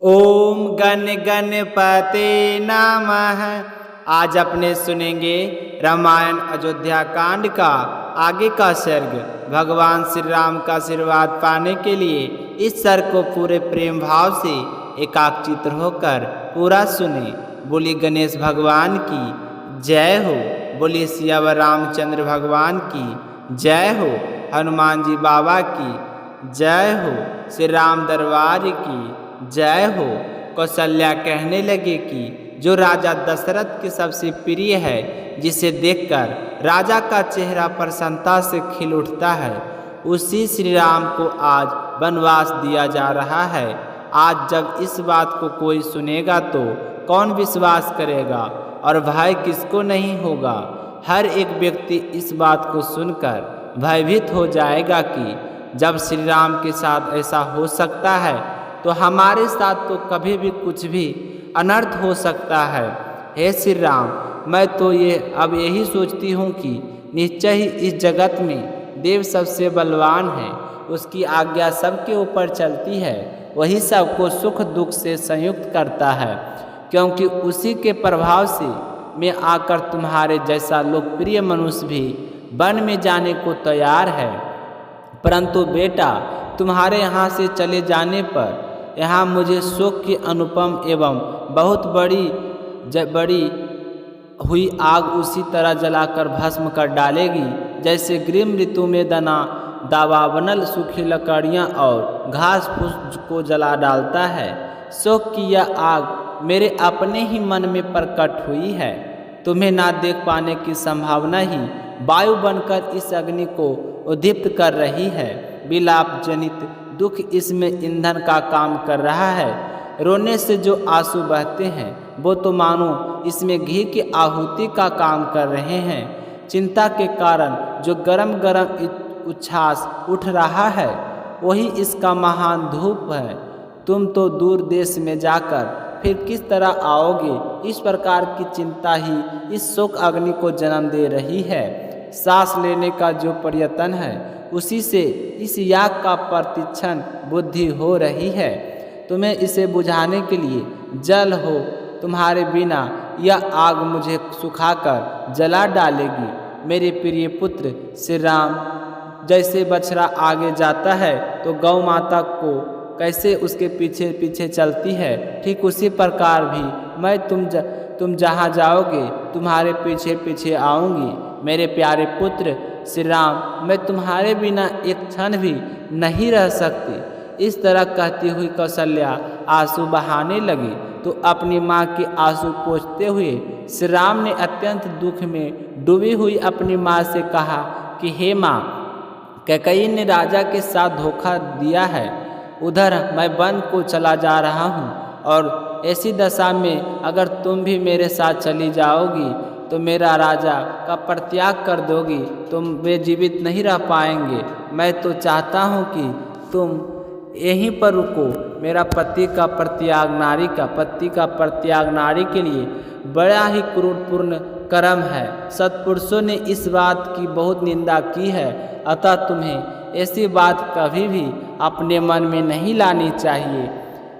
ओम गण गणपते नमः। आज अपने सुनेंगे रामायण अयोध्या कांड का आगे का सर्ग। भगवान श्री राम का आशीर्वाद पाने के लिए इस सर्ग को पूरे प्रेम भाव से एकाग्रचित्त होकर पूरा सुने। बोली गणेश भगवान की जय हो। बोली सियावर रामचंद्र भगवान की जय हो। हनुमान जी बाबा की जय हो। श्री राम दरबार की जय हो। कौशल्या कहने लगे कि जो राजा दशरथ के सबसे प्रिय है, जिसे देखकर राजा का चेहरा प्रसन्नता से खिल उठता है, उसी श्री राम को आज वनवास दिया जा रहा है। आज जब इस बात को कोई सुनेगा तो कौन विश्वास करेगा और भय किसको नहीं होगा। हर एक व्यक्ति इस बात को सुनकर भयभीत हो जाएगा कि जब श्री राम के साथ ऐसा हो सकता है तो हमारे साथ तो कभी भी कुछ भी अनर्थ हो सकता है। हे श्री राम, मैं तो अब यही सोचती हूँ कि निश्चय ही इस जगत में देव सबसे बलवान है। उसकी आज्ञा सबके ऊपर चलती है, वही सबको सुख दुख से संयुक्त करता है। क्योंकि उसी के प्रभाव से मैं आकर तुम्हारे जैसा लोकप्रिय मनुष्य भी वन में जाने को तैयार है। परंतु बेटा, तुम्हारे यहाँ से चले जाने पर यहाँ मुझे शोक की अनुपम एवं बहुत बड़ी हुई आग उसी तरह जलाकर भस्म कर डालेगी, जैसे ग्रीष्म ऋतु में दावानल सूखी लकड़ियाँ और घास फूस को जला डालता है। शोक की यह आग मेरे अपने ही मन में प्रकट हुई है। तुम्हें ना देख पाने की संभावना ही वायु बनकर इस अग्नि को उद्दीप्त कर रही है। विलाप जनित दुख इसमें ईंधन का काम कर रहा है। रोने से जो आंसू बहते हैं वो तो मानो इसमें घी की आहुति का काम कर रहे हैं। चिंता के कारण जो गरम गरम उच्छ्वास उठ रहा है वही इसका महान धूप है। तुम तो दूर देश में जाकर फिर किस तरह आओगे, इस प्रकार की चिंता ही इस शोक अग्नि को जन्म दे रही है। सांस लेने का जो प्रयत्न है उसी से इस याग का प्रतिक्षण बुद्धि हो रही है। तुम्हें इसे बुझाने के लिए जल हो, तुम्हारे बिना यह आग मुझे सुखाकर जला डालेगी। मेरे प्रिय पुत्र श्री राम, जैसे बछड़ा आगे जाता है तो गौ माता को कैसे उसके पीछे पीछे चलती है, ठीक उसी प्रकार भी मैं तुम जहाँ जाओगे तुम्हारे पीछे पीछे आऊँगी। मेरे प्यारे पुत्र श्री राम, मैं तुम्हारे बिना एक क्षण भी नहीं रह सकती। इस तरह कहती हुई कौशल्या आंसू बहाने लगी तो अपनी माँ के आंसू पोंछते हुए श्री राम ने अत्यंत दुख में डूबी हुई अपनी माँ से कहा कि हे माँ, कैकेयी ने राजा के साथ धोखा दिया है। उधर मैं वन को चला जा रहा हूँ और ऐसी दशा में अगर तुम भी मेरे साथ चली जाओगी तो मेरा राजा का परित्याग कर दोगी, तुम वे जीवित नहीं रह पाएंगे। मैं तो चाहता हूँ कि तुम यहीं पर रुको। मेरा पति का परित्याग नारी के लिए बड़ा ही क्रूरपूर्ण कर्म है। सत्पुरुषों ने इस बात की बहुत निंदा की है, अतः तुम्हें ऐसी बात कभी भी अपने मन में नहीं लानी चाहिए।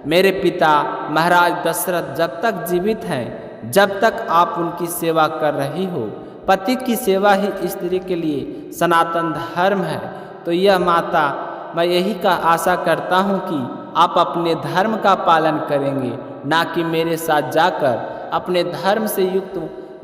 मेरे पिता महाराज दशरथ जब तक जीवित हैं, जब तक आप उनकी सेवा कर रही हो, पति की सेवा ही स्त्री के लिए सनातन धर्म है। तो यह माता, मैं यही का आशा करता हूँ कि आप अपने धर्म का पालन करेंगे, ना कि मेरे साथ जाकर अपने धर्म से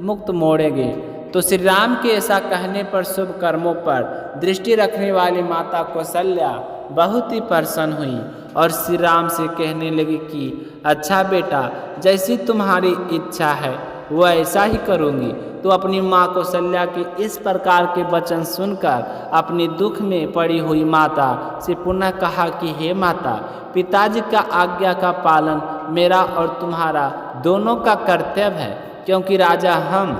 मुक्त मोड़ेंगे। तो श्री राम के ऐसा कहने पर शुभ कर्मों पर दृष्टि रखने वाली माता कौशल्या बहुत ही प्रसन्न हुई और श्री राम से कहने लगी कि अच्छा बेटा, जैसी तुम्हारी इच्छा है वह ऐसा ही करूँगी। तो अपनी माँ कौशल्या के इस प्रकार के वचन सुनकर अपनी दुख में पड़ी हुई माता से पुनः कहा कि हे माता, पिताजी का आज्ञा का पालन मेरा और तुम्हारा दोनों का कर्तव्य है, क्योंकि राजा हम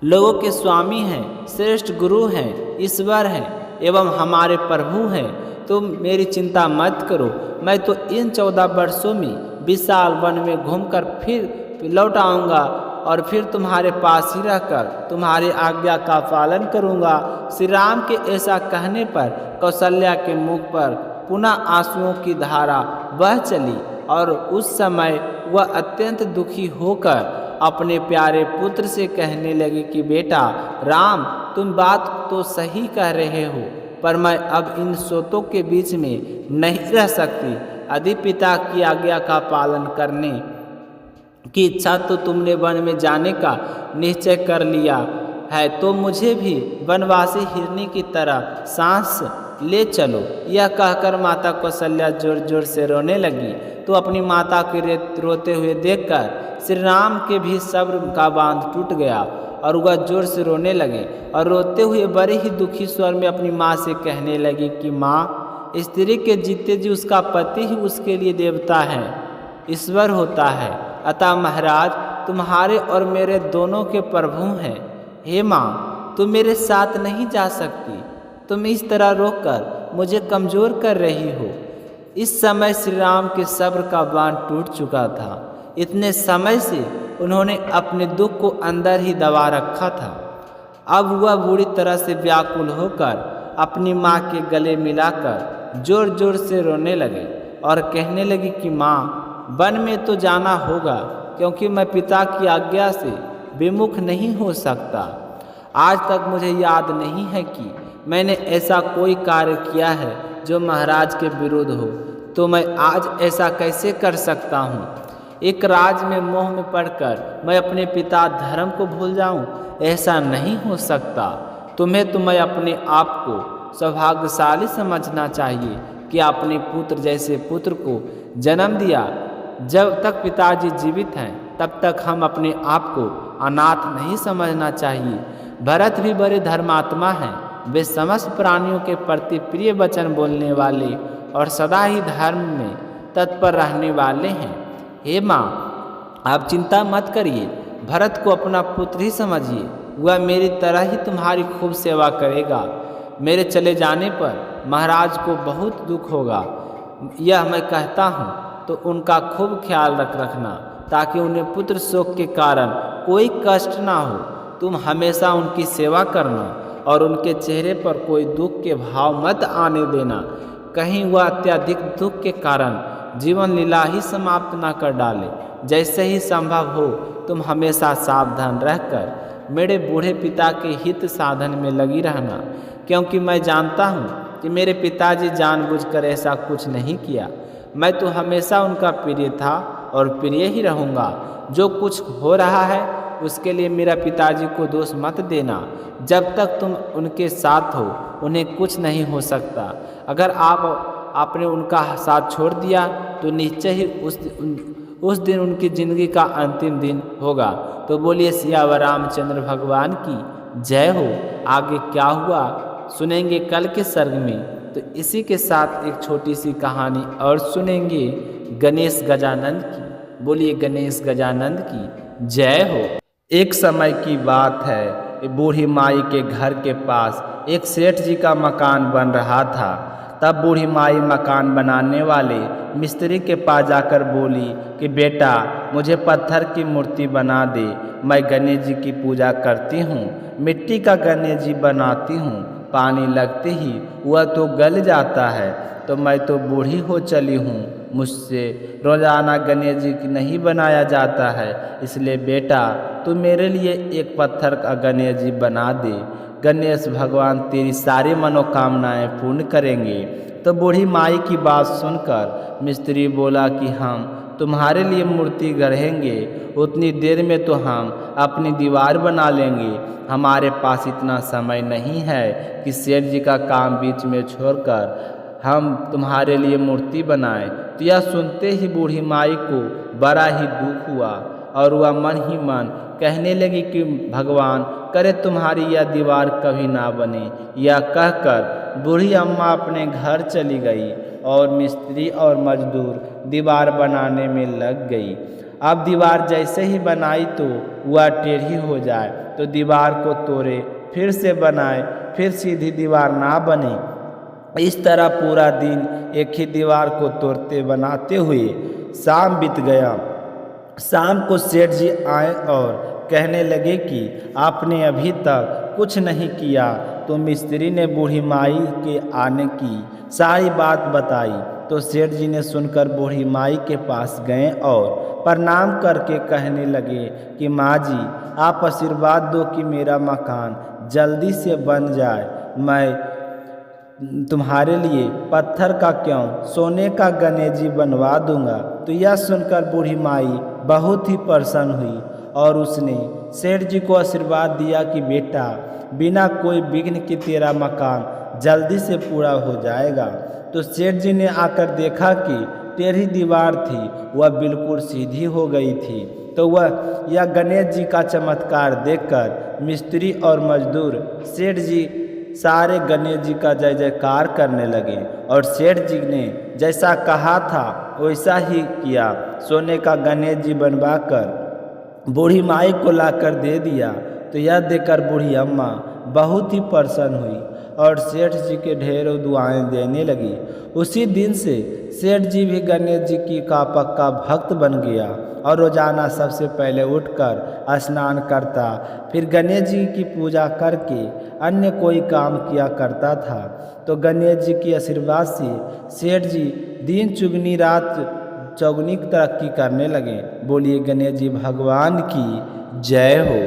लोगों के स्वामी हैं, श्रेष्ठ गुरु हैं, ईश्वर हैं एवं हमारे प्रभु हैं। तुम मेरी चिंता मत करो। मैं तो इन 14 वर्षों में विशाल वन में घूमकर फिर लौट आऊँगा और फिर तुम्हारे पास ही रहकर तुम्हारी आज्ञा का पालन करूँगा। श्री राम के ऐसा कहने पर कौशल्या के मुख पर पुनः आंसुओं की धारा बह चली और उस समय वह अत्यंत दुखी होकर अपने प्यारे पुत्र से कहने लगी कि बेटा राम, तुम बात तो सही कह रहे हो, पर मैं अब इन सोतों के बीच में नहीं रह सकती। यदि पिता की आज्ञा का पालन करने की इच्छा तो तुमने वन में जाने का निश्चय कर लिया है, तो मुझे भी वनवासी हिरनी की तरह सांस ले चलो। यह कहकर माता कौशल्या जोर जोर से रोने लगी। तो अपनी माता के रोते हुए देखकर श्री राम के भी सब्र का बांध टूट गया और वह जोर से रोने लगे और रोते हुए बड़े ही दुखी स्वर में अपनी माँ से कहने लगी कि माँ, स्त्री के जीते जी उसका पति ही उसके लिए देवता है, ईश्वर होता है। अतः महाराज तुम्हारे और मेरे दोनों के प्रभु हैं। हे माँ, तुम मेरे साथ नहीं जा सकती। तुम इस तरह रोककर मुझे कमज़ोर कर रही हो। इस समय श्री राम के सब्र का बांध टूट चुका था। इतने समय से उन्होंने अपने दुख को अंदर ही दबा रखा था। अब वह बुरी तरह से व्याकुल होकर अपनी माँ के गले मिलाकर जोर जोर से रोने लगे और कहने लगी कि माँ, वन में तो जाना होगा, क्योंकि मैं पिता की आज्ञा से विमुख नहीं हो सकता। आज तक मुझे याद नहीं है कि मैंने ऐसा कोई कार्य किया है जो महाराज के विरुद्ध हो, तो मैं आज ऐसा कैसे कर सकता हूँ। एक राज में मोह में पड़कर मैं अपने पिता धर्म को भूल जाऊँ, ऐसा नहीं हो सकता। तुम्हें तो मैं अपने आप को सौभाग्यशाली समझना चाहिए कि अपने पुत्र जैसे पुत्र को जन्म दिया। जब तक पिताजी जीवित हैं तब तक हम अपने आप को अनाथ नहीं समझना चाहिए। भरत भी बड़े धर्मात्मा हैं। वे समस्त प्राणियों के प्रति प्रिय वचन बोलने वाले और सदा ही धर्म में तत्पर रहने वाले हैं। हे माँ, आप चिंता मत करिए, भरत को अपना पुत्र ही समझिए। वह मेरी तरह ही तुम्हारी खूब सेवा करेगा। मेरे चले जाने पर महाराज को बहुत दुख होगा, यह मैं कहता हूँ, तो उनका खूब ख्याल रखना, ताकि उन्हें पुत्र शोक के कारण कोई कष्ट ना हो। तुम हमेशा उनकी सेवा करना और उनके चेहरे पर कोई दुख के भाव मत आने देना, कहीं वह अत्यधिक दुख के कारण जीवन लीला ही समाप्त न कर डाले। जैसे ही संभव हो तुम हमेशा सावधान रहकर मेरे बूढ़े पिता के हित साधन में लगी रहना, क्योंकि मैं जानता हूँ कि मेरे पिताजी जानबूझकर ऐसा कुछ नहीं किया। मैं तो हमेशा उनका प्रिय था और प्रिय ही रहूँगा। जो कुछ हो रहा है उसके लिए मेरा पिताजी को दोष मत देना। जब तक तुम उनके साथ हो उन्हें कुछ नहीं हो सकता। अगर आपने उनका साथ छोड़ दिया तो निश्चय ही उस दिन उनकी ज़िंदगी का अंतिम दिन होगा। तो बोलिए सियावर रामचंद्र भगवान की जय हो। आगे क्या हुआ सुनेंगे कल के सर्ग में। तो इसी के साथ एक छोटी सी कहानी और सुनेंगे गणेश गजानंद की। बोलिए गणेश गजानंद की जय हो। एक समय की बात है, बूढ़ी माई के घर के पास एक सेठ जी का मकान बन रहा था। तब बूढ़ी माई मकान बनाने वाले मिस्त्री के पास जाकर बोली कि बेटा, मुझे पत्थर की मूर्ति बना दे। मैं गणेश जी की पूजा करती हूँ, मिट्टी का गणेश जी बनाती हूँ, पानी लगते ही वह तो गल जाता है। तो मैं तो बूढ़ी हो चली हूँ, मुझसे रोजाना गणेश जी की नहीं बनाया जाता है। इसलिए बेटा, तू मेरे लिए एक पत्थर का गणेश जी बना दे। गणेश भगवान तेरी सारी मनोकामनाएं पूर्ण करेंगे। तो बूढ़ी माई की बात सुनकर मिस्त्री बोला कि हम तुम्हारे लिए मूर्ति गढ़ेंगे, उतनी देर में तो हम अपनी दीवार बना लेंगे। हमारे पास इतना समय नहीं है कि सेठ जी का काम बीच में छोड़कर हम तुम्हारे लिए मूर्ति बनाएं। तो यह सुनते ही बूढ़ी माई को बड़ा ही दुख हुआ और वह मन ही मन कहने लगी कि भगवान करे तुम्हारी यह दीवार कभी ना बने। यह कहकर बूढ़ी अम्मा अपने घर चली गई और मिस्त्री और मजदूर दीवार बनाने में लग गई। अब दीवार जैसे ही बनाई तो वह टेढ़ी हो जाए तो दीवार को तोड़े, फिर से बनाए, फिर सीधी दीवार ना बने। इस तरह पूरा दिन एक ही दीवार को तोड़ते बनाते हुए शाम बीत गया। शाम को सेठ जी आए और कहने लगे कि आपने अभी तक कुछ नहीं किया। तो मिस्त्री ने बूढ़ी माई के आने की सारी बात बताई। तो सेठ जी ने सुनकर बूढ़ी माई के पास गए और प्रणाम करके कहने लगे कि माँ जी, आप आशीर्वाद दो कि मेरा मकान जल्दी से बन जाए। मैं तुम्हारे लिए पत्थर का क्यों, सोने का गणेश जी बनवा दूंगा। तो यह सुनकर बूढ़ी माई बहुत ही प्रसन्न हुई और उसने सेठ जी को आशीर्वाद दिया कि बेटा, बिना कोई विघ्न के तेरा मकान जल्दी से पूरा हो जाएगा। तो सेठ जी ने आकर देखा कि टेढ़ी दीवार थी वह बिल्कुल सीधी हो गई थी। तो वह यह गणेश जी का चमत्कार देखकर मिस्त्री और मजदूर सेठ जी सारे गणेश जी का जय जयकार करने लगे और सेठ जी ने जैसा कहा था वैसा ही किया। सोने का गणेश जी बनवाकर बूढ़ी माई को लाकर दे दिया। तो यह देखकर बूढ़ी अम्मा बहुत ही प्रसन्न हुई और सेठ जी के ढेरों दुआएं देने लगी। उसी दिन से सेठ जी भी गणेश जी की का पक्का भक्त बन गया और रोजाना सबसे पहले उठकर स्नान करता, फिर गणेश जी की पूजा करके अन्य कोई काम किया करता था। तो गणेश जी की आशीर्वाद से सेठ जी दिन चुगनी रात चौगुनी तरक्की करने लगे। बोलिए गणेश जी भगवान की जय हो।